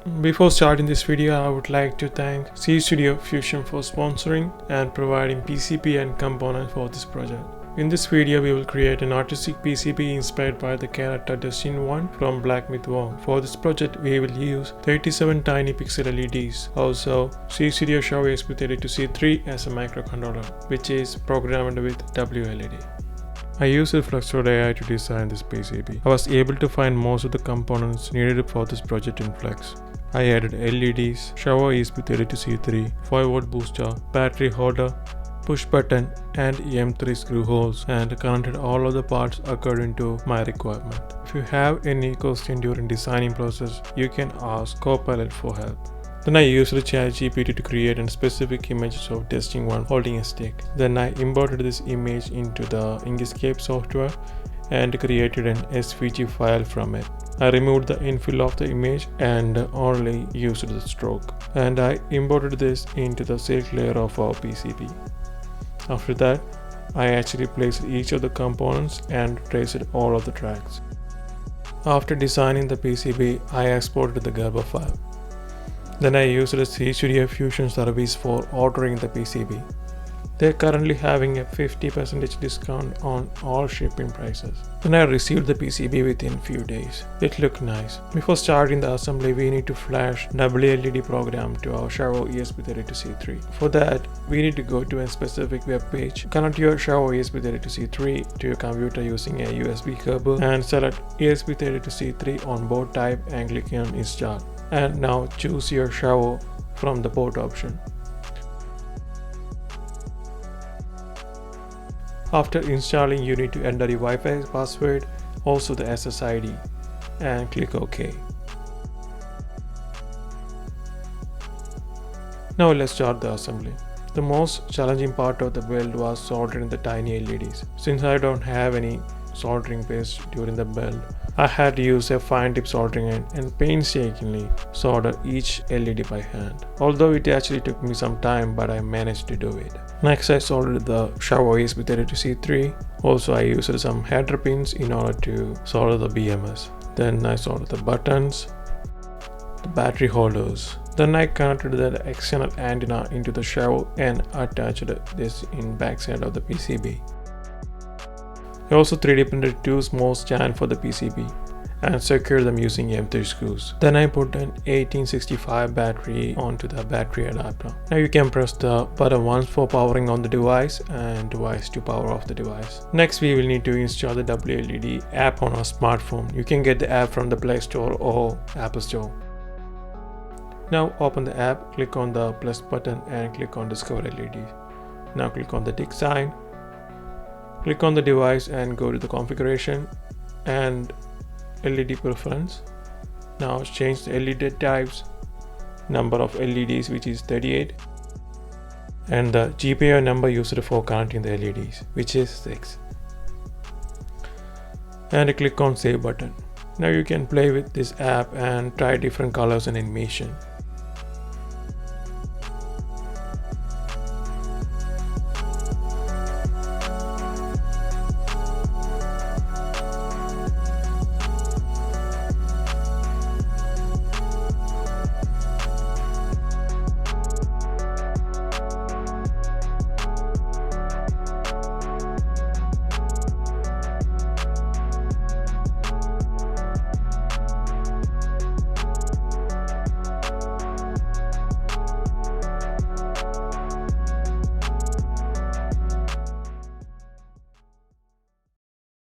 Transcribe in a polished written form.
Before starting this video, I would like to thank SeeedStudio Fusion for sponsoring and providing PCB and components for this project. In this video, we will create an artistic PCB inspired by the character Destined One from Black Myth Wukong. For this project, we will use 37 tiny pixel LEDs. Also, SeeedStudio XIAO ESP32-C3 as a microcontroller, which is programmed with WLED. I used Flux.ai to design this PCB. I was able to find most of the components needed for this project in Flux. I added LEDs, XIAO ESP32-C3, 5V booster, battery holder, push button and M3 screw holes, and connected all of the parts according to my requirement. If you have any question during designing process, you can ask Copilot for help. Then I used ChatGPT to create a specific images of Destined One holding a stick. Then I imported this image into the Inkscape software and created an SVG file from it. I removed the infill of the image and only used the stroke. And I imported this into the silk layer of our PCB. After that, I actually placed each of the components and traced all of the tracks. After designing the PCB, I exported the Gerber file. Then I used the SeeedStudio Fusion service for ordering the PCB. They are currently having a 50% discount on all shipping prices. Then I received the PCB within few days. It looked nice. Before starting the assembly, we need to flash WLED program to our XIAO ESP32-C3. For that, we need to go to a specific web page, connect your XIAO ESP32-C3 to your computer using a USB cable and select ESP32-C3 on board type and click on install. And now choose your XIAO from the port option. After installing, you need to enter your Wi-Fi password, also the SSID, and click OK. Now let's start the assembly. The most challenging part of the build was soldering the tiny LEDs. Since I don't have any soldering paste during the build, I had to use a fine tip soldering iron and painstakingly solder each LED by hand. Although it actually took me some time, but I managed to do it. Next, I soldered the XIAO ESP32-C3. Also, I used some header pins in order to solder the BMS. Then I soldered the buttons, the battery holders. Then I connected the external antenna into the XIAO and attached this in backside of the PCB. I also 3D printed two small stands for the PCB and secured them using M3 screws. Then I put an 1865 battery onto the battery adapter. Now you can press the button once for powering on the device and twice to power off the device. Next, we will need to install the WLED app on our smartphone. You can get the app from the Play Store or Apple Store. Now open the app, click on the plus button and click on Discover LED. Now click on the tick sign. Click on the device and go to the configuration and LED preference. Now change the LED types, number of LEDs which is 38, and the GPIO number used for connecting the LEDs which is 6. And click on save button. Now you can play with this app and try different colors and animation.